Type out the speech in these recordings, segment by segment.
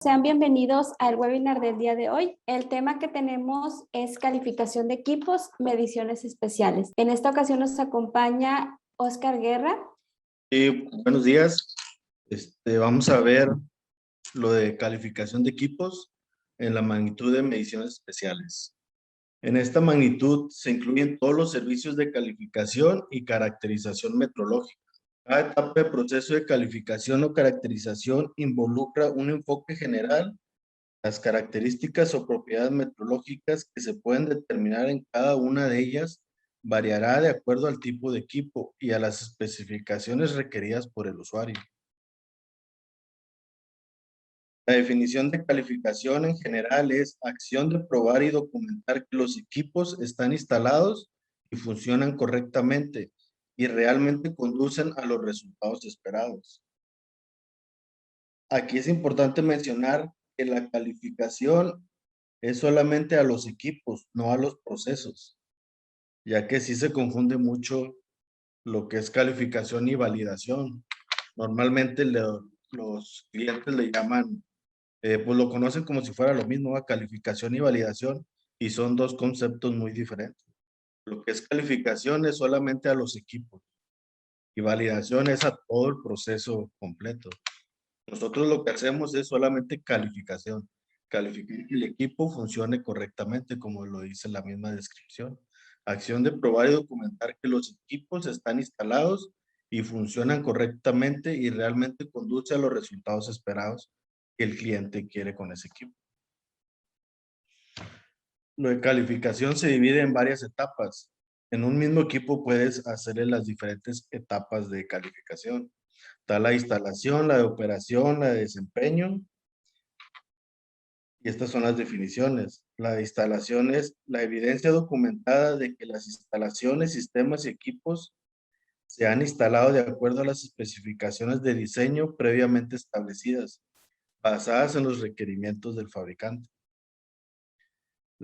Sean bienvenidos al webinar del día de hoy. El tema que tenemos es calificación de equipos, mediciones especiales. En esta ocasión nos acompaña Oscar Guerra. Buenos días. Vamos a ver lo de calificación de equipos en la magnitud de mediciones especiales. En esta magnitud se incluyen todos los servicios de calificación y caracterización metrológica. Cada etapa de proceso de calificación o caracterización involucra un enfoque general. Las características o propiedades metrológicas que se pueden determinar en cada una de ellas variará de acuerdo al tipo de equipo y a las especificaciones requeridas por el usuario. La definición de calificación en general es acción de probar y documentar que los equipos están instalados y funcionan correctamente y realmente conducen a los resultados esperados. Aquí es importante mencionar que la calificación es solamente a los equipos, no a los procesos, ya que sí se confunde mucho lo que es calificación y validación. Normalmente los clientes le llaman, pues lo conocen como si fuera lo mismo, a calificación y validación, y son dos conceptos muy diferentes. Lo que es calificación es solamente a los equipos y validación es a todo el proceso completo. Nosotros lo que hacemos es solamente calificación. Calificar que el equipo funcione correctamente, como lo dice la misma descripción. Acción de probar y documentar que los equipos están instalados y funcionan correctamente y realmente conduce a los resultados esperados que el cliente quiere con ese equipo. Lo de calificación se divide en varias etapas. En un mismo equipo puedes hacerle las diferentes etapas de calificación. Está la instalación, la de operación, la de desempeño. Y estas son las definiciones. La de instalación es la evidencia documentada de que las instalaciones, sistemas y equipos se han instalado de acuerdo a las especificaciones de diseño previamente establecidas, basadas en los requerimientos del fabricante.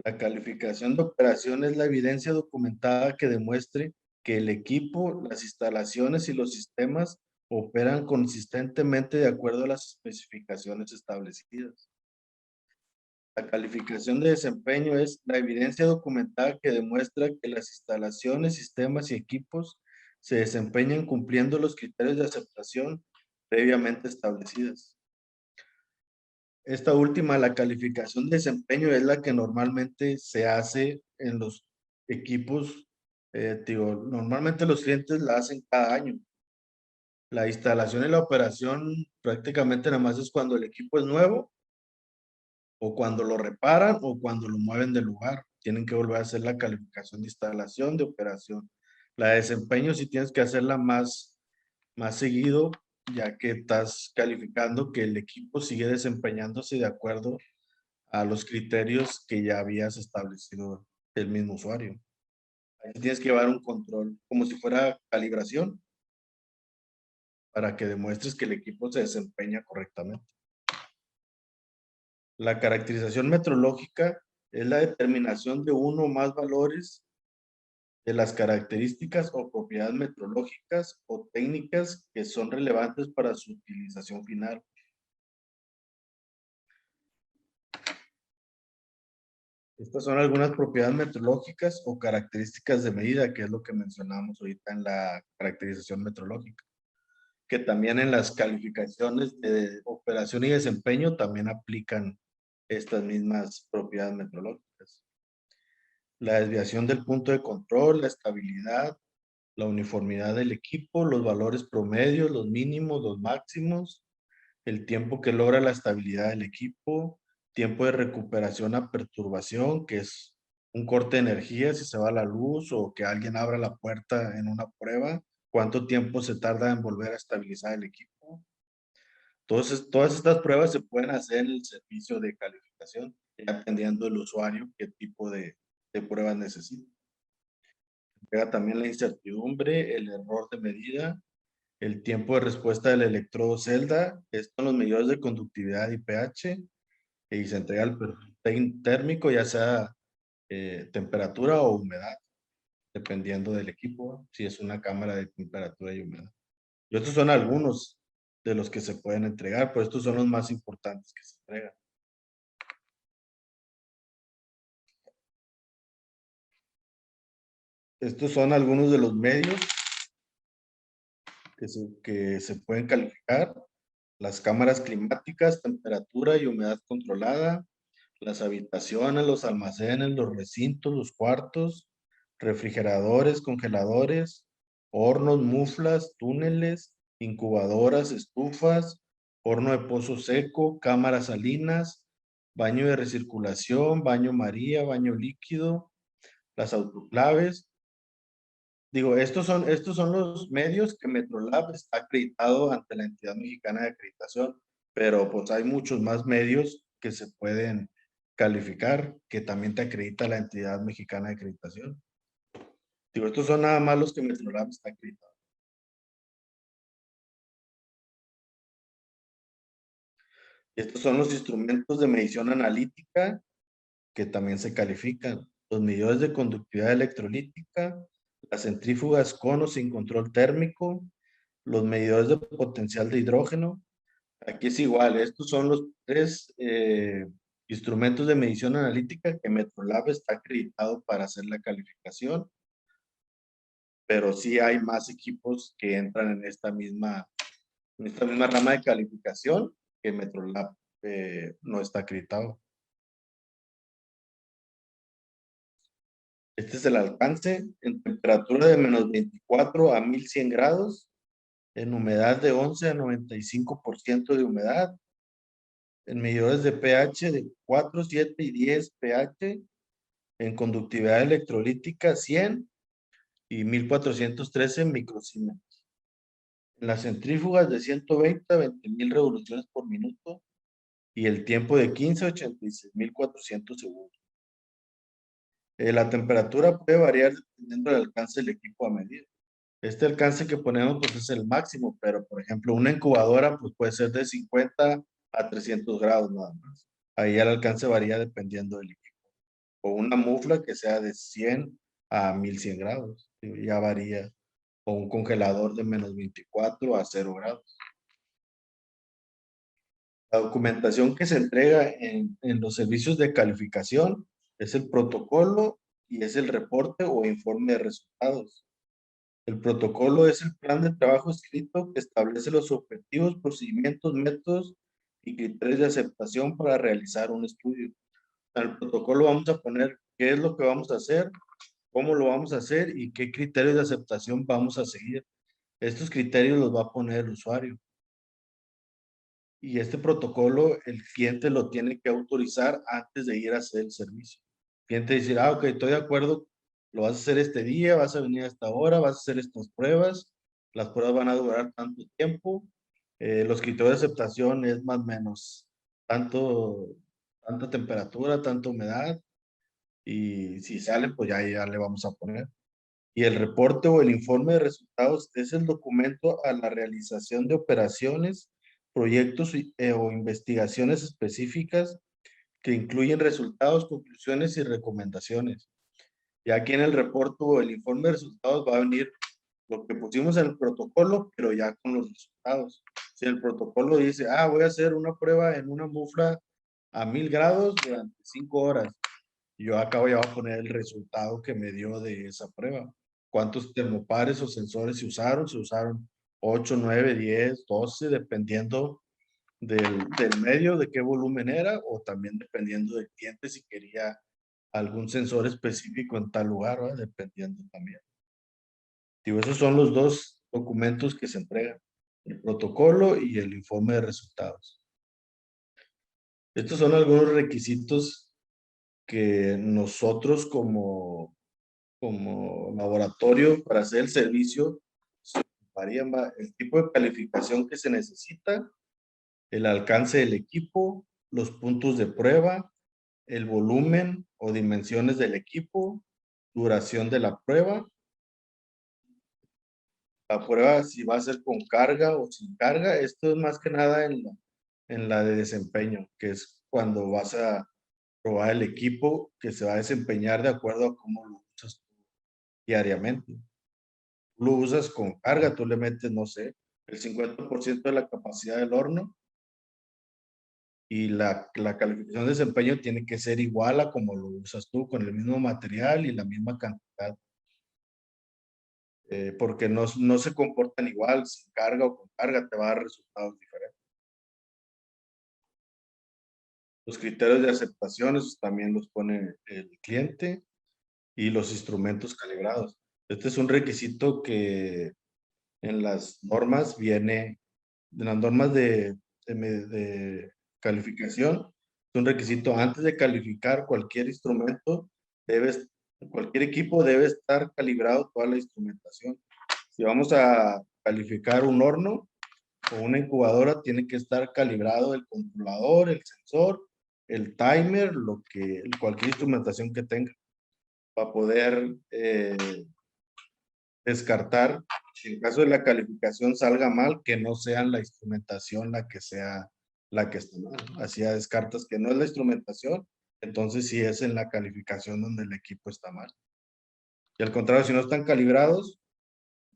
La calificación de operación es la evidencia documentada que demuestre que el equipo, las instalaciones y los sistemas operan consistentemente de acuerdo a las especificaciones establecidas. La calificación de desempeño es la evidencia documentada que demuestra que las instalaciones, sistemas y equipos se desempeñan cumpliendo los criterios de aceptación previamente establecidos. Esta última, la calificación de desempeño, es la que normalmente se hace en los equipos. Normalmente los clientes la hacen cada año. La instalación y la operación prácticamente nada más es cuando el equipo es nuevo, o cuando lo reparan o cuando lo mueven del lugar. Tienen que volver a hacer la calificación de instalación, de operación. La de desempeño sí tienes que hacerla más seguido, ya que estás calificando que el equipo sigue desempeñándose de acuerdo a los criterios que ya habías establecido el mismo usuario. Ahí tienes que llevar un control, como si fuera calibración, para que demuestres que el equipo se desempeña correctamente. La caracterización metrológica es la determinación de uno o más valores de las características o propiedades metrológicas o técnicas que son relevantes para su utilización final. Estas son algunas propiedades metrológicas o características de medida, que es lo que mencionamos ahorita en la caracterización metrológica, que también en las calificaciones de operación y desempeño también aplican estas mismas propiedades metrológicas. La desviación del punto de control, la estabilidad, la uniformidad del equipo, los valores promedios, los mínimos, los máximos, el tiempo que logra la estabilidad del equipo, tiempo de recuperación a perturbación, que es un corte de energía si se va la luz o que alguien abra la puerta en una prueba, cuánto tiempo se tarda en volver a estabilizar el equipo. Entonces, todas estas pruebas se pueden hacer en el servicio de calificación, dependiendo del usuario qué tipo de pruebas necesita. Pega también la incertidumbre, el error de medida, el tiempo de respuesta del electrodo celda, estos son los medidores de conductividad y pH, y se entrega el perfil térmico, ya sea temperatura o humedad, dependiendo del equipo, si es una cámara de temperatura y humedad. Y estos son algunos. de los que se pueden entregar, pero estos son los más importantes que se entregan. Estos son algunos de los medios que se pueden calificar: las cámaras climáticas, temperatura y humedad controlada, las habitaciones, los almacenes, los recintos, los cuartos, refrigeradores, congeladores, hornos, muflas, túneles, incubadoras, estufas, horno de pozo seco, cámaras salinas, baño de recirculación, baño María, baño líquido, las autoclaves. Digo, estos son los medios que Metrolab está acreditado ante la entidad mexicana de acreditación, pero pues hay muchos más medios que se pueden calificar, que también te acredita la entidad mexicana de acreditación. Digo, estos son nada más los que Metrolab está acreditado. Estos son los instrumentos de medición analítica que también se califican: los medidores de conductividad electrolítica, las centrífugas con o sin control térmico, los medidores de potencial de hidrógeno. Aquí es igual, estos son los tres instrumentos de medición analítica que Metrolab está acreditado para hacer la calificación, pero sí hay más equipos que entran en esta misma rama de calificación que Metrolab no está acreditado. Este es el alcance en temperatura de menos 24 a 1100 grados, en humedad de 11 a 95% de humedad, en medidores de pH de 4, 7 y 10 pH, en conductividad electrolítica 100 y 1413 microsímetros. En las centrífugas de 120 a 20,000 revoluciones por minuto y el tiempo de 15 a 86,400 segundos. La temperatura puede variar dependiendo del alcance del equipo a medir. Este alcance que ponemos pues es el máximo, pero por ejemplo una incubadora pues puede ser de 50 a 300 grados nada más. Ahí el alcance varía dependiendo del equipo. O una mufla que sea de 100 a 1100 grados, ya varía. O un congelador de menos 24 a 0 grados. La documentación que se entrega en los servicios de calificación es el protocolo y es el reporte o informe de resultados. El protocolo es el plan de trabajo escrito que establece los objetivos, procedimientos, métodos y criterios de aceptación para realizar un estudio. En el protocolo vamos a poner qué es lo que vamos a hacer, cómo lo vamos a hacer y qué criterios de aceptación vamos a seguir. Estos criterios los va a poner el usuario. Y este protocolo el cliente lo tiene que autorizar antes de ir a hacer el servicio. El cliente dice, ok, estoy de acuerdo, lo vas a hacer este día, vas a venir a esta hora, vas a hacer estas pruebas, las pruebas van a durar tanto tiempo, los criterios de aceptación es más o menos tanta temperatura, tanta humedad, y si sale, pues ya le vamos a poner. Y el reporte o el informe de resultados es el documento a la realización de operaciones, proyectos o investigaciones específicas que incluyen resultados, conclusiones y recomendaciones. Y aquí en el reporte o el informe de resultados va a venir lo que pusimos en el protocolo, pero ya con los resultados. Si el protocolo dice, voy a hacer una prueba en una mufla a 1000 grados durante 5 horas, yo acá voy a poner el resultado que me dio de esa prueba. ¿Cuántos termopares o sensores se usaron? Se usaron 8, 9, 10, 12, dependiendo del medio, de qué volumen era, o también dependiendo del cliente si quería algún sensor específico en tal lugar, ¿verdad? Dependiendo también. Digo, esos son los dos documentos que se entregan, el protocolo y el informe de resultados. Estos son algunos requisitos que nosotros como laboratorio para hacer el servicio se ocuparían el tipo de calificación que se necesita, el alcance del equipo, los puntos de prueba, el volumen o dimensiones del equipo, duración de la prueba si va a ser con carga o sin carga. Esto es más que nada en la de desempeño, que es cuando vas a probar el equipo que se va a desempeñar de acuerdo a cómo lo usas diariamente. Lo usas con carga, tú le metes, no sé, el 50% de la capacidad del horno, y la calificación de desempeño tiene que ser igual a como lo usas tú, con el mismo material y la misma cantidad. Porque no se comportan igual, sin carga o con carga, te va a dar resultados diferentes. Los criterios de aceptación, esos también los pone el cliente, y los instrumentos calibrados. Este es un requisito que en las normas viene, en las normas de calificación, es un requisito antes de calificar cualquier instrumento, cualquier equipo debe estar calibrado toda la instrumentación. Si vamos a calificar un horno o una incubadora, tiene que estar calibrado el controlador, el sensor, el timer, cualquier instrumentación que tenga, para poder descartar, si en caso de la calificación salga mal, que no sea la instrumentación la que sea la que está mal. Así ya descartas que no es la instrumentación, entonces sí es en la calificación donde el equipo está mal. Y al contrario, si no están calibrados,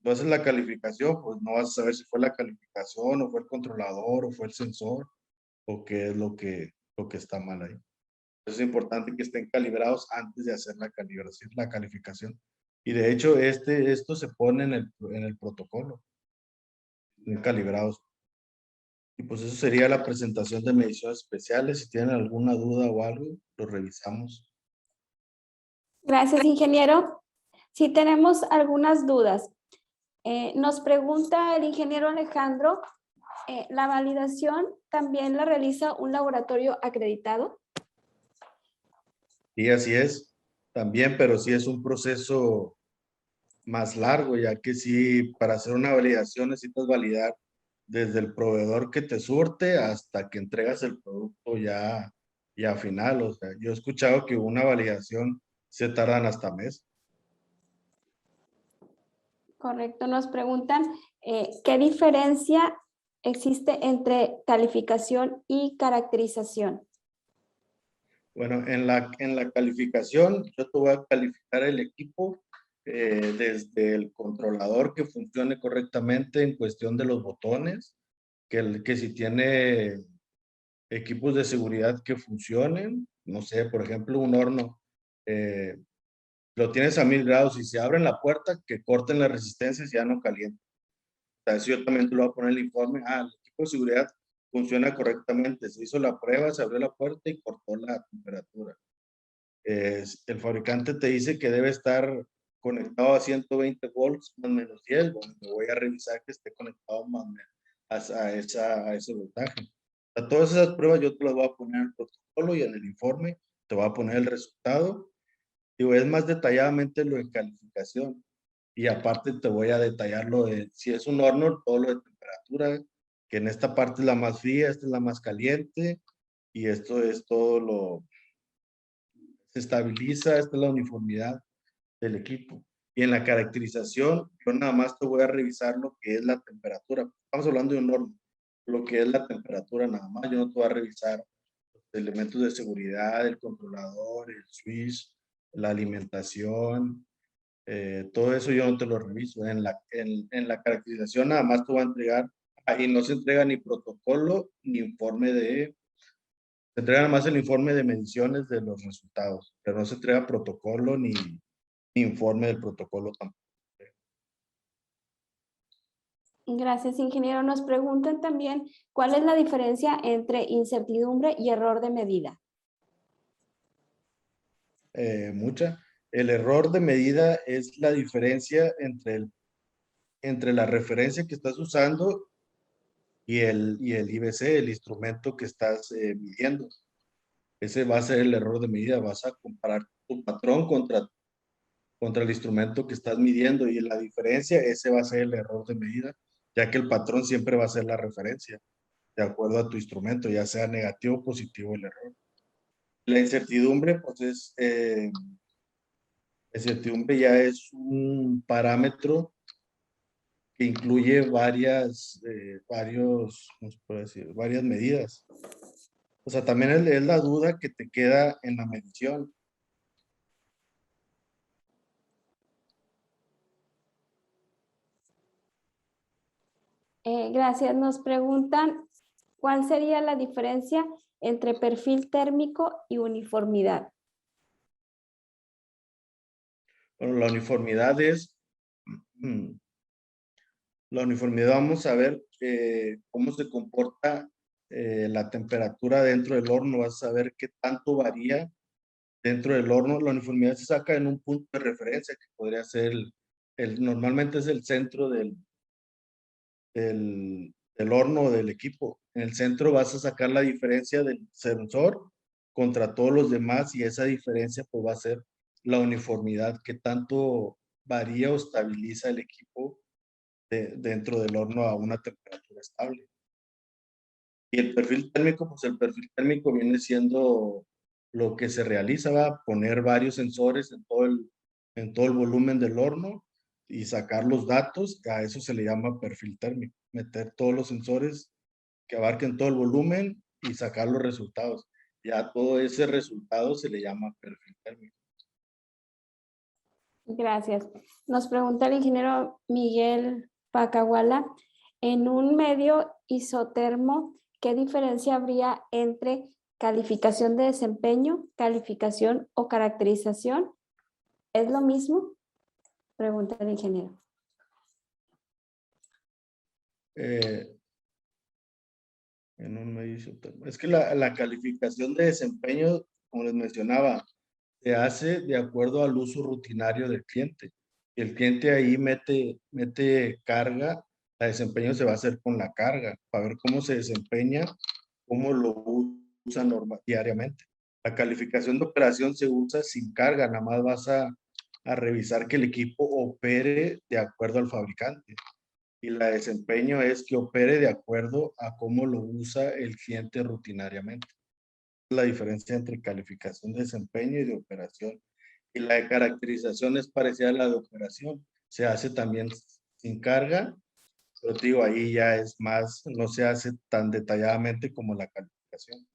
tú haces la calificación, pues no vas a saber si fue la calificación, o fue el controlador, o fue el sensor, o qué es lo que está mal ahí. Es importante que estén calibrados antes de hacer la calibración, la calificación. Y de hecho, esto se pone en el protocolo, bien calibrados. Y pues eso sería la presentación de mediciones especiales. Si tienen alguna duda o algo, lo revisamos. Gracias, ingeniero. Si tenemos algunas dudas, nos pregunta el ingeniero Alejandro, ¿la validación también la realiza un laboratorio acreditado? Y así es, también, pero sí es un proceso más largo, ya que sí, para hacer una validación necesitas validar desde el proveedor que te surte hasta que entregas el producto ya final. O sea, yo he escuchado que una validación se tardan hasta mes. Correcto. Nos preguntan, ¿qué diferencia existe entre calificación y caracterización? Bueno, en la calificación, yo te voy a calificar el equipo desde el controlador, que funcione correctamente en cuestión de los botones, que si tiene equipos de seguridad que funcionen, no sé, por ejemplo, un horno, eh, lo tienes a 1000 grados y se abren la puerta, que corten las resistencias y ya no calienta. O sea, eso yo también te lo voy a poner en el informe. El equipo de seguridad funciona correctamente. Se hizo la prueba, se abrió la puerta y cortó la temperatura. El fabricante te dice que debe estar conectado a 120 volts más menos 10. Bueno, me voy a revisar que esté conectado más a ese voltaje. A todas esas pruebas yo te las voy a poner en el protocolo y en el informe te voy a poner el resultado. Digo, es más detalladamente lo de calificación, y aparte te voy a detallar lo de, si es un horno, todo lo de temperatura, que en esta parte es la más fría, esta es la más caliente, y esto es todo se estabiliza, esta es la uniformidad del equipo. Y en la caracterización, yo nada más te voy a revisar lo que es la temperatura. Estamos hablando de un horno, lo que es la temperatura nada más. Yo no te voy a revisar los elementos de seguridad, el controlador, el switch, la alimentación, todo eso yo no te lo reviso. En la caracterización nada más te voy a entregar, y no se entrega ni protocolo ni informe se entrega nada más el informe de mediciones de los resultados, pero no se entrega protocolo ni informe del protocolo tampoco. Gracias, ingeniero. Nos preguntan también, ¿cuál es la diferencia entre incertidumbre y error de medida? Mucha. El error de medida es la diferencia entre la referencia que estás usando y el IBC, el instrumento que estás midiendo. Ese va a ser el error de medida. Vas a comparar tu patrón contra el instrumento que estás midiendo, y la diferencia, ese va a ser el error de medida, ya que el patrón siempre va a ser la referencia, de acuerdo a tu instrumento, ya sea negativo o positivo el error. La incertidumbre, pues la incertidumbre ya es un parámetro que incluye ¿cómo se puede decir? Varias medidas. O sea, también es la duda que te queda en la medición. Gracias. Nos preguntan, ¿cuál sería la diferencia entre perfil térmico y uniformidad? Bueno, la uniformidad es, mm, la uniformidad vamos a ver cómo se comporta la temperatura dentro del horno, vas a ver qué tanto varía dentro del horno. La uniformidad se saca en un punto de referencia que podría ser normalmente es el centro del horno o del equipo. En el centro vas a sacar la diferencia del sensor contra todos los demás y esa diferencia pues va a ser la uniformidad, que tanto varía o estabiliza el equipo dentro del horno a una temperatura estable. Y el perfil térmico, pues el perfil térmico viene siendo lo que se realiza, va a poner varios sensores en todo el volumen del horno y sacar los datos, a eso se le llama perfil térmico, meter todos los sensores que abarquen todo el volumen y sacar los resultados. Ya todo ese resultado se le llama perfil térmico. Gracias. Nos pregunta el ingeniero Miguel Pacahuala, en un medio isotermo, ¿qué diferencia habría entre calificación de desempeño, calificación o caracterización? ¿Es lo mismo? Pregunta el ingeniero. En un medio isotermo. Es que la calificación de desempeño, como les mencionaba, se hace de acuerdo al uso rutinario del cliente. El cliente ahí mete carga, el desempeño se va a hacer con la carga, para ver cómo se desempeña, cómo lo usa diariamente. La calificación de operación se usa sin carga, nada más vas a revisar que el equipo opere de acuerdo al fabricante. Y la desempeño es que opere de acuerdo a cómo lo usa el cliente rutinariamente. La diferencia entre calificación de desempeño y de operación. Y la de caracterización es parecida a la de operación. Se hace también sin carga, pero digo, ahí ya es más, no se hace tan detalladamente como la calificación.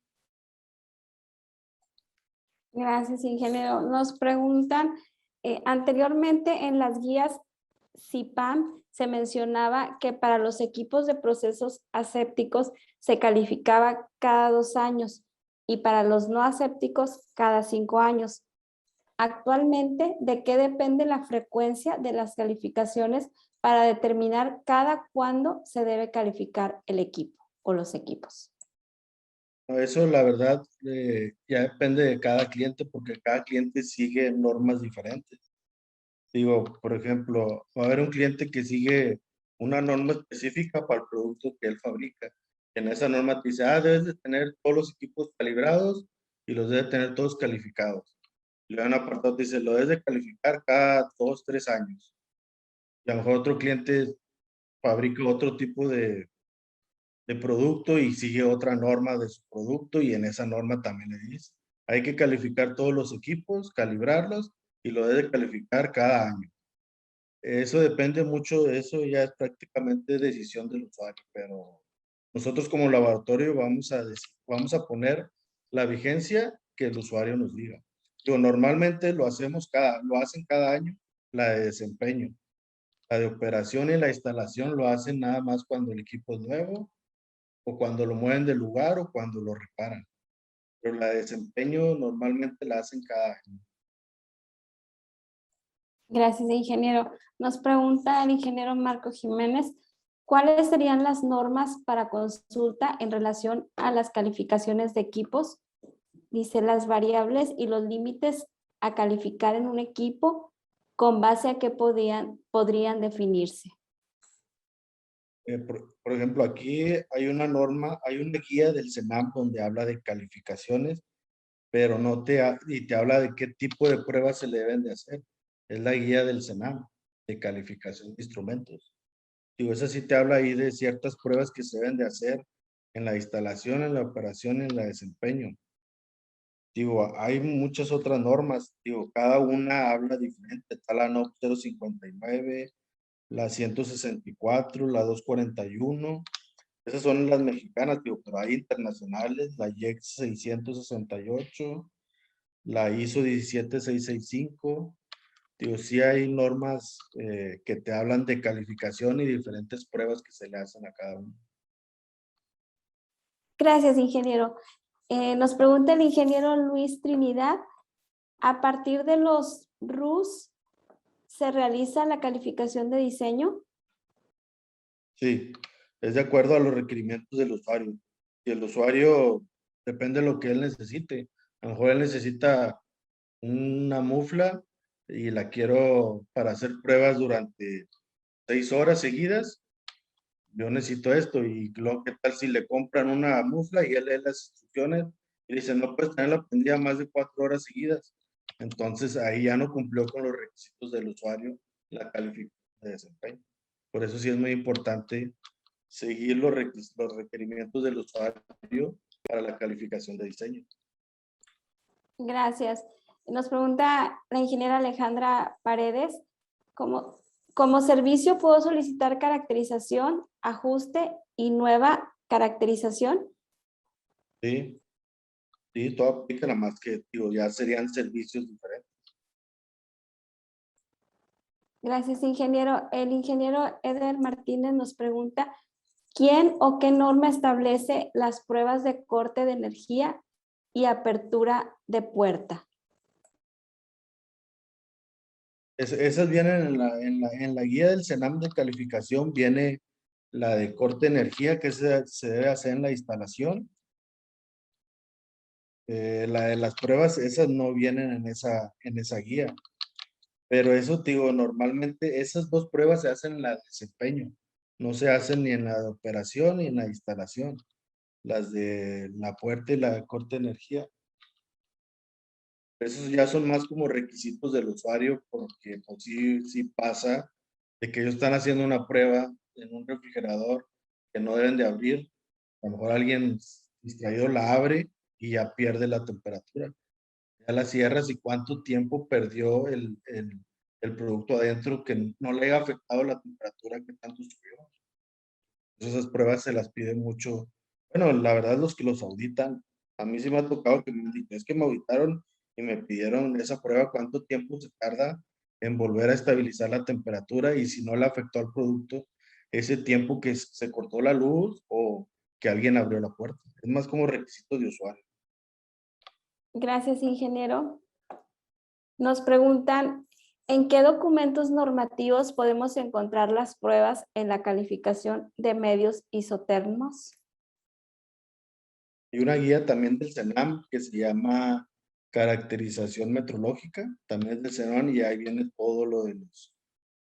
Gracias, ingeniero. Nos preguntan, anteriormente en las guías CIPAM se mencionaba que para los equipos de procesos asépticos se calificaba cada 2 años y para los no asépticos cada 5 años. Actualmente, ¿de qué depende la frecuencia de las calificaciones para determinar cada cuándo se debe calificar el equipo o los equipos? Eso la verdad ya depende de cada cliente porque cada cliente sigue normas diferentes. Digo, por ejemplo, va a haber un cliente que sigue una norma específica para el producto que él fabrica. En esa norma te dice, debes de tener todos los equipos calibrados y los debes tener todos calificados. Y luego en un apartado te dice, lo debes de calificar cada 2, 3 años. Y a lo mejor otro cliente fabrica otro tipo de producto y sigue otra norma de su producto y en esa norma también le dice, hay que calificar todos los equipos, calibrarlos y lo debe calificar cada año. Eso depende mucho, eso ya es prácticamente decisión del usuario, pero nosotros como laboratorio vamos a poner la vigencia que el usuario nos diga. Yo normalmente lo hacen cada año, la de desempeño. La de operación y la instalación lo hacen nada más cuando el equipo es nuevo o cuando lo mueven de lugar o cuando lo reparan. Pero la de desempeño normalmente la hacen cada año. Gracias, ingeniero. Nos pregunta el ingeniero Marco Jiménez, ¿cuáles serían las normas para consulta en relación a las calificaciones de equipos? Dice las variables y los límites a calificar en un equipo, ¿con base a qué podrían definirse? Por ejemplo, aquí hay una norma, hay una guía del CENAM donde habla de calificaciones, pero y te habla de qué tipo de pruebas se le deben de hacer. Es la guía del CENAM de calificación de instrumentos. Digo, esa sí te habla ahí de ciertas pruebas que se deben de hacer en la instalación, en la operación, en la desempeño. Digo, hay muchas otras normas, digo, cada una habla diferente. Está la NOC 059, la 164, la 241. Esas son las mexicanas, digo, pero hay internacionales, la IEX 668, la ISO 17665, Digo, sí hay normas que te hablan de calificación y diferentes pruebas que se le hacen a cada uno. Gracias, ingeniero. Nos pregunta el ingeniero Luis Trinidad, ¿a partir de los RUS se realiza la calificación de diseño? Sí, es de acuerdo a los requerimientos del usuario. Y el usuario depende de lo que él necesite. A lo mejor él necesita una mufla y la quiero para hacer pruebas durante 6 horas seguidas. Yo necesito esto y luego, ¿qué tal si le compran una mufla y él lee las instrucciones y dice, no puedes tenerla prendida más de 4 horas seguidas? Entonces ahí ya no cumplió con los requisitos del usuario la calificación de desempeño. Por eso sí es muy importante seguir los requerimientos del usuario para la calificación de diseño. Gracias. Nos pregunta la ingeniera Alejandra Paredes, como servicio puedo solicitar caracterización, ajuste y nueva caracterización? Sí, sí, todo aplica, nada más que digo, ya serían servicios diferentes. Gracias, ingeniero. El ingeniero Eder Martínez nos pregunta, ¿quién o qué norma establece las pruebas de corte de energía y apertura de puerta? Esas vienen en la guía del CENAM de calificación, viene la de corte de energía que se debe hacer en la instalación. La de las pruebas, esas no vienen en esa guía. Pero eso, digo, normalmente esas dos pruebas se hacen en la de desempeño. No se hacen ni en la de operación ni en la de instalación. Las de la puerta y la de corte de energía. Esos ya son más como requisitos del usuario porque pues sí pasa de que ellos están haciendo una prueba en un refrigerador que no deben de abrir. A lo mejor alguien distraído la abre y ya pierde la temperatura. Ya la cierras y cuánto tiempo perdió el producto adentro que no le haya afectado la temperatura que tanto subió. Esas pruebas se las piden mucho. Bueno, la verdad los que los auditan, a mí sí me ha tocado que me digan, es que me auditaron y me pidieron esa prueba, cuánto tiempo se tarda en volver a estabilizar la temperatura y si no le afectó al producto, ese tiempo que se cortó la luz o que alguien abrió la puerta. Es más como requisito de usuario. Gracias, ingeniero. Nos preguntan, ¿en qué documentos normativos podemos encontrar las pruebas en la calificación de medios isotermos? Hay una guía también del CENAM que se llama Caracterización Metrológica, también es del CENAM y ahí viene todo lo de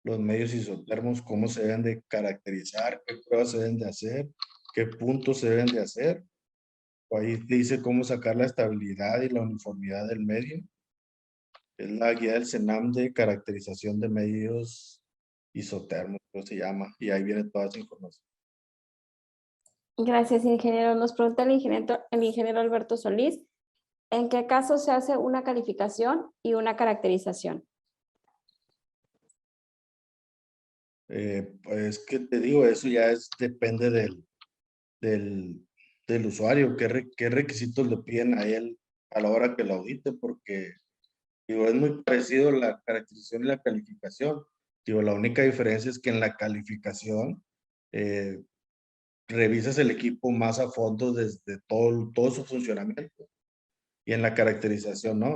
los medios isotermos, cómo se deben de caracterizar, qué pruebas se deben de hacer, qué puntos se deben de hacer. Ahí dice cómo sacar la estabilidad y la uniformidad del medio. Es la guía del CENAM de caracterización de medios isotermos, creo que se llama, y ahí viene toda esa información. Gracias, ingeniero. Nos pregunta el ingeniero Alberto Solís, ¿en qué caso se hace una calificación y una caracterización? Pues, ¿qué te digo? Eso ya depende del, del usuario, qué requisitos le piden a él a la hora que lo audite, porque digo, es muy parecido la caracterización y la calificación. Digo, la única diferencia es que en la calificación eh, revisas el equipo más a fondo desde todo su funcionamiento. Y en la caracterización no.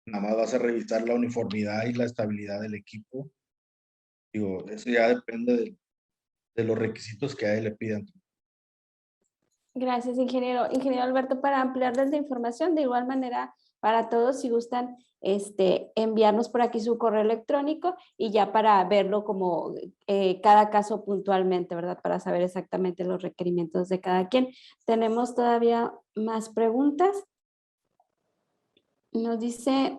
Nada más vas a revisar la uniformidad y la estabilidad del equipo. Digo, eso ya depende de los requisitos que a él le pidan. Gracias, ingeniero. Ingeniero Alberto, para ampliarles la información, de igual manera, para todos, si gustan enviarnos por aquí su correo electrónico y ya para verlo como cada caso puntualmente, ¿verdad? Para saber exactamente los requerimientos de cada quien. Tenemos todavía más preguntas. Nos dice...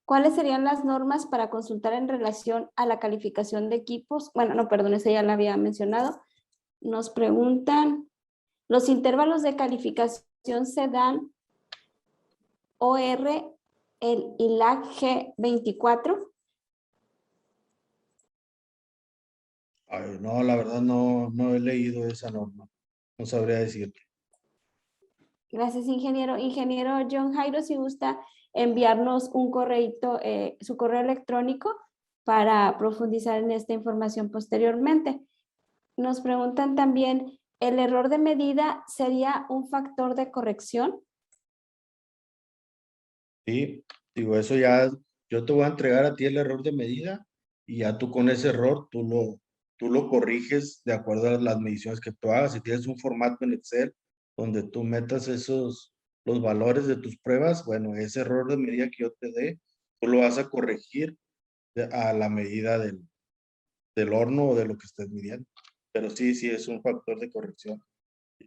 ¿cuáles serían las normas para consultar en relación a la calificación de equipos? Bueno, no, perdón, esa ya la había mencionado. Nos preguntan, ¿los intervalos de calificación se dan OR, el ILAC G24? Ay, no, la verdad no he leído esa norma. No sabría decirte. Gracias, ingeniero. Ingeniero John Jairo, si gusta enviarnos un correíto, su correo electrónico para profundizar en esta información posteriormente. Nos preguntan también, ¿el error de medida sería un factor de corrección? Sí, digo, eso ya, yo te voy a entregar a ti el error de medida y ya tú con ese error, tú lo corriges de acuerdo a las mediciones que tú hagas. Si tienes un formato en Excel donde tú metas los valores de tus pruebas, bueno, ese error de medida que yo te dé, tú lo vas a corregir a la medida del horno o de lo que estés midiendo. Pero sí, sí es un factor de corrección,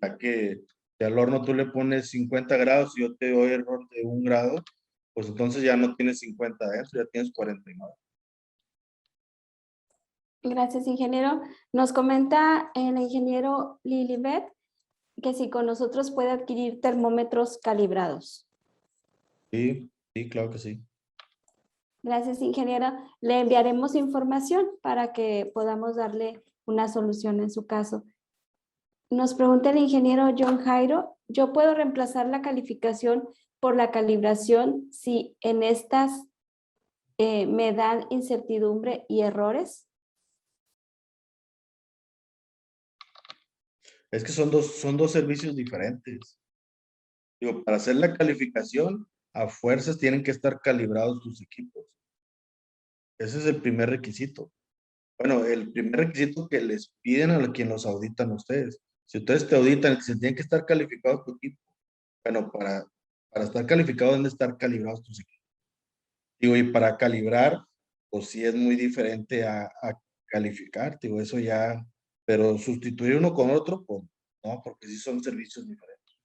ya que si al horno tú le pones 50 grados y yo te doy error de 1 grado, pues entonces ya no tienes 50 adentro, ya tienes 49. Gracias, ingeniero. Nos comenta el ingeniero Lilibet que si con nosotros puede adquirir termómetros calibrados. Sí, sí, claro que sí. Gracias, ingeniera. Le enviaremos información para que podamos darle una solución en su caso. Nos pregunta el ingeniero John Jairo, ¿yo puedo reemplazar la calificación por la calibración si en estas me dan incertidumbre y errores? Es que son dos servicios diferentes. Digo, para hacer la calificación, a fuerzas tienen que estar calibrados tus equipos. Ese es el primer requisito. Bueno, el primer requisito que les piden a quien los auditan a ustedes. Si ustedes te auditan, se tienen que estar calificados tu equipo. Bueno, para estar calificados deben de estar calibrados tus equipos. Digo, y para calibrar, pues sí es muy diferente a calificar, digo, eso ya, pero sustituir uno con otro, pues no, porque sí son servicios diferentes.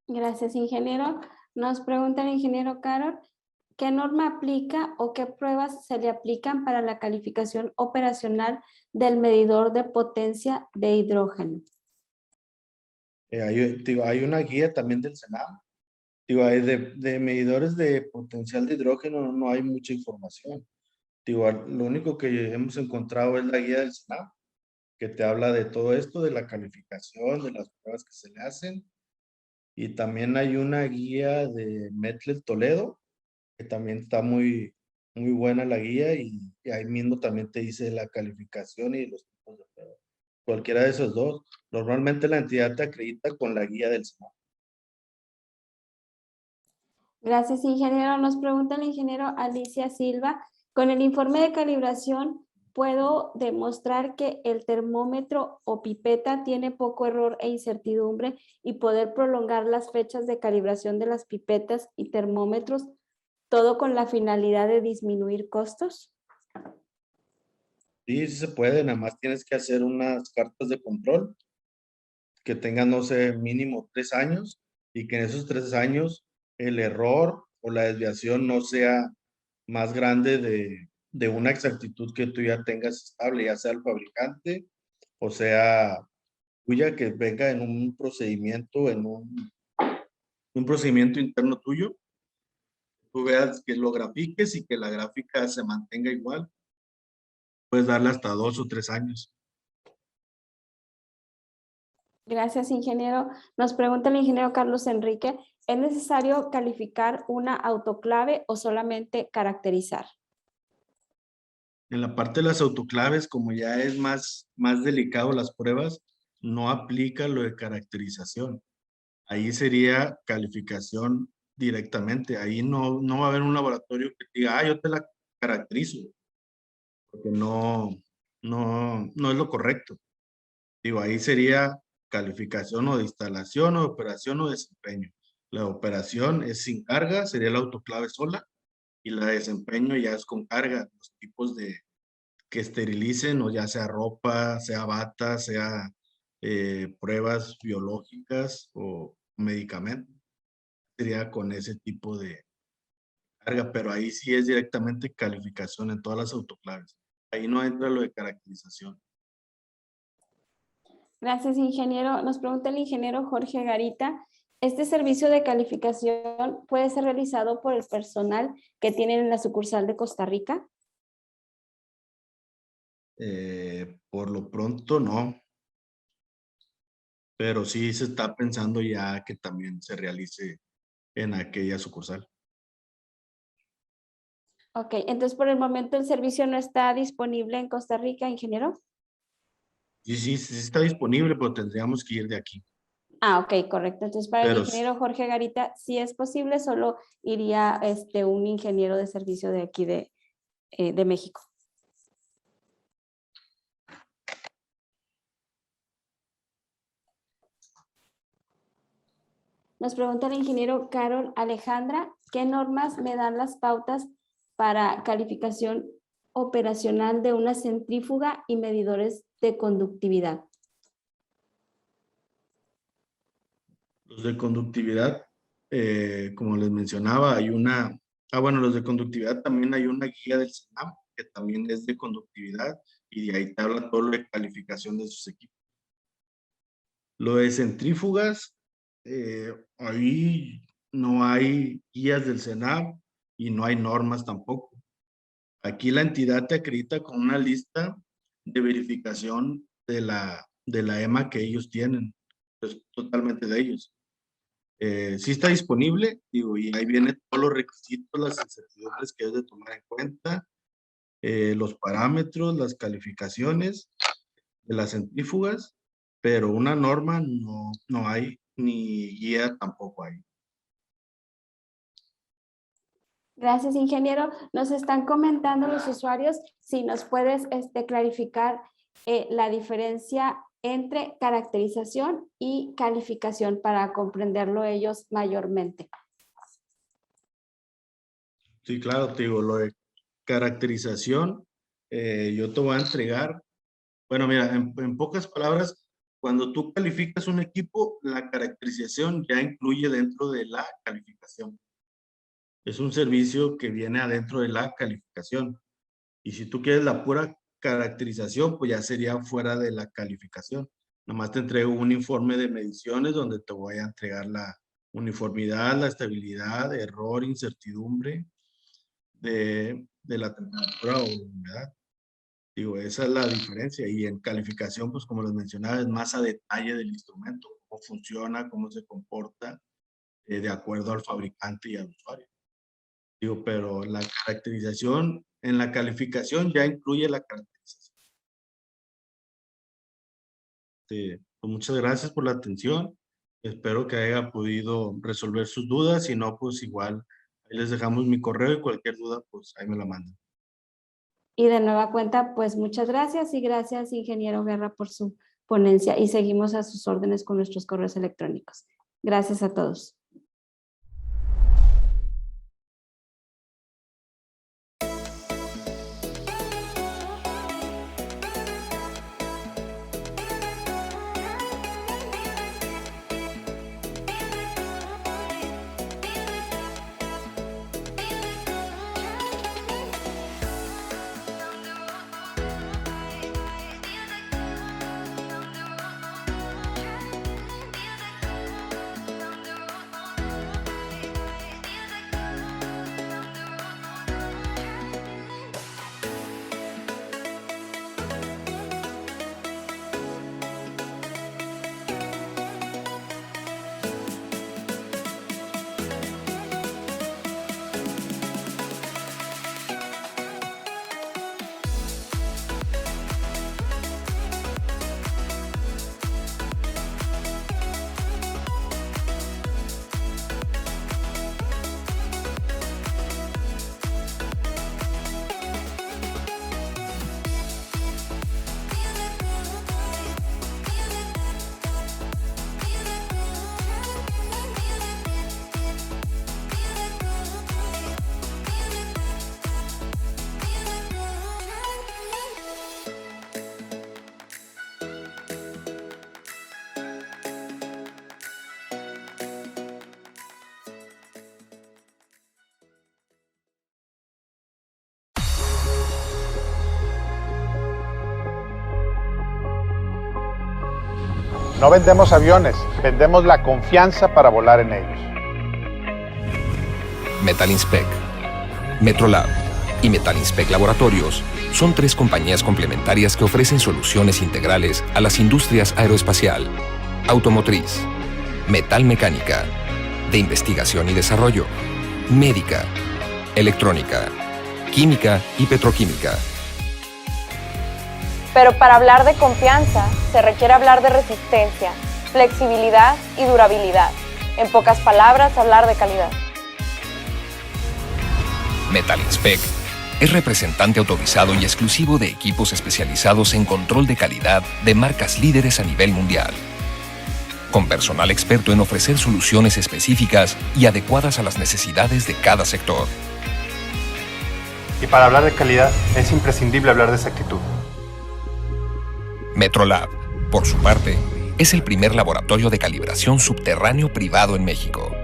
Gracias, ingeniero. Nos pregunta el ingeniero Carol, ¿qué norma aplica o qué pruebas se le aplican para la calificación operacional del medidor de potencia de hidrógeno? Hay una guía también del Senado. Digo, hay de medidores de potencial de hidrógeno no hay mucha información. Digo, lo único que hemos encontrado es la guía del Senado, que te habla de todo esto, de la calificación, de las pruebas que se le hacen. Y también hay una guía de Metlel Toledo, que también está muy buena la guía y ahí mismo también te dice la calificación y los tipos de pruebas. Cualquiera de esos dos. Normalmente la entidad te acredita con la guía del SMAP. Gracias, ingeniero. Nos pregunta el ingeniero Alicia Silva, con el informe de calibración, ¿puedo demostrar que el termómetro o pipeta tiene poco error e incertidumbre y poder prolongar las fechas de calibración de las pipetas y termómetros, todo con la finalidad de disminuir costos? Sí, sí se puede, nada más tienes que hacer unas cartas de control que tengan, no sé, mínimo 3 años y que en esos 3 años el error o la desviación no sea más grande de una exactitud que tú ya tengas estable, ya sea el fabricante o sea tuya, que venga en un procedimiento, un procedimiento interno tuyo. Tú veas que lo grafiques y que la gráfica se mantenga igual. Puedes darle hasta 2 o 3 años. Gracias, ingeniero. Nos pregunta el ingeniero Carlos Enrique, ¿es necesario calificar una autoclave o solamente caracterizar? En la parte de las autoclaves, como ya es más delicado las pruebas, no aplica lo de caracterización. Ahí sería calificación directamente. Ahí no va a haber un laboratorio que diga, yo te la caracterizo, porque no es lo correcto. Digo, ahí sería calificación o de instalación o de operación o desempeño. La operación es sin carga, sería la autoclave sola, y la de desempeño ya es con carga, los tipos de que esterilicen, o ya sea ropa, sea bata, sea pruebas biológicas o medicamentos. Sería con ese tipo de carga, pero ahí sí es directamente calificación en todas las autoclaves. Ahí no entra lo de caracterización. Gracias, ingeniero. Nos pregunta el ingeniero Jorge Garita, ¿este servicio de calificación puede ser realizado por el personal que tienen en la sucursal de Costa Rica? Por lo pronto no, pero sí se está pensando ya que también se realice en aquella sucursal. Ok, entonces por el momento el servicio no está disponible en Costa Rica, ingeniero. Sí está disponible, pero tendríamos que ir de aquí. Ah, ok, correcto. Entonces para el Pero ingeniero Jorge Garita, si es posible, solo iría un ingeniero de servicio de aquí de México. Nos pregunta el ingeniero Carol Alejandra, ¿qué normas me dan las pautas para calificación operacional de una centrífuga y medidores de conductividad? los de conductividad, como les mencionaba, hay una... bueno, los de conductividad también hay una guía del CENAM, que también es de conductividad, y de ahí te habla todo lo de calificación de sus equipos. Lo de centrífugas, ahí no hay guías del CENAM y no hay normas tampoco. Aquí la entidad te acredita con una lista de verificación de la EMA que ellos tienen, es totalmente de ellos. Sí está disponible, digo, y ahí vienen todos los requisitos, las incertidumbres que debes de tomar en cuenta, los parámetros, las calificaciones de las centrífugas, pero una norma no hay, ni guía tampoco hay. Gracias, ingeniero. Nos están comentando los usuarios si nos puedes clarificar la diferencia entre caracterización y calificación para comprenderlo ellos mayormente. Sí, claro, te digo, lo de caracterización, yo te voy a entregar, bueno, mira, en pocas palabras, cuando tú calificas un equipo, la caracterización ya incluye dentro de la calificación. Es un servicio que viene adentro de la calificación. Y si tú quieres la pura caracterización, pues ya sería fuera de la calificación. Nomás te entrego un informe de mediciones donde te voy a entregar la uniformidad, la estabilidad, error, incertidumbre de la temperatura o humedad. Digo, esa es la diferencia. Y en calificación, pues como les mencionaba, es más a detalle del instrumento, cómo funciona, cómo se comporta, de acuerdo al fabricante y al usuario. Digo, pero la caracterización, en la calificación ya incluye la caracterización. Pues muchas gracias por la atención. Espero que haya podido resolver sus dudas. Si no, pues igual ahí les dejamos mi correo y cualquier duda, pues ahí me la mandan. Y de nueva cuenta, pues muchas gracias y gracias, ingeniero Guerra, por su ponencia y seguimos a sus órdenes con nuestros correos electrónicos. Gracias a todos. No vendemos aviones, vendemos la confianza para volar en ellos. Metalinspec, Metrolab y Metalinspec Laboratorios son 3 compañías complementarias que ofrecen soluciones integrales a las industrias aeroespacial. automotriz, metalmecánica, de investigación y desarrollo, médica, electrónica, química y petroquímica. Pero para hablar de confianza, se requiere hablar de resistencia, flexibilidad y durabilidad. En pocas palabras, hablar de calidad. Metalinspec es representante autorizado y exclusivo de equipos especializados en control de calidad de marcas líderes a nivel mundial, con personal experto en ofrecer soluciones específicas y adecuadas a las necesidades de cada sector. Y para hablar de calidad, es imprescindible hablar de exactitud. Metrolab, por su parte, es el primer laboratorio de calibración subterráneo privado en México,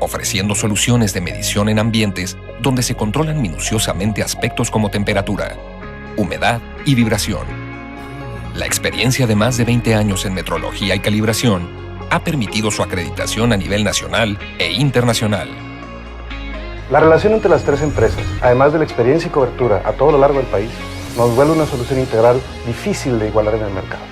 ofreciendo soluciones de medición en ambientes donde se controlan minuciosamente aspectos como temperatura, humedad y vibración. La experiencia de más de 20 años en metrología y calibración ha permitido su acreditación a nivel nacional e internacional. La relación entre las tres empresas, además de la experiencia y cobertura a todo lo largo del país, nos vuelve una solución integral difícil de igualar en el mercado.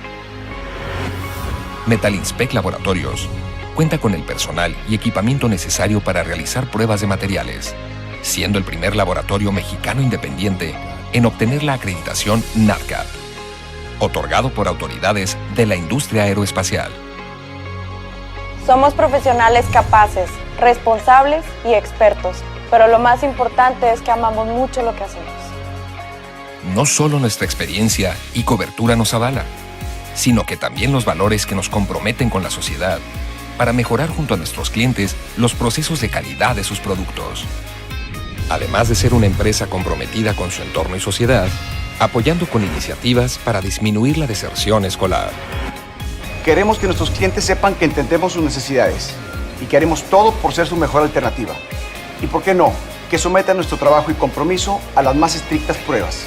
Metalinspec Laboratorios cuenta con el personal y equipamiento necesario para realizar pruebas de materiales, siendo el primer laboratorio mexicano independiente en obtener la acreditación NADCAP, otorgado por autoridades de la industria aeroespacial. Somos profesionales capaces, responsables y expertos, pero lo más importante es que amamos mucho lo que hacemos. No solo nuestra experiencia y cobertura nos avala, sino que también los valores que nos comprometen con la sociedad para mejorar junto a nuestros clientes los procesos de calidad de sus productos. Además de ser una empresa comprometida con su entorno y sociedad, apoyando con iniciativas para disminuir la deserción escolar. Queremos que nuestros clientes sepan que entendemos sus necesidades y que haremos todo por ser su mejor alternativa. Y por qué no, que sometan nuestro trabajo y compromiso a las más estrictas pruebas.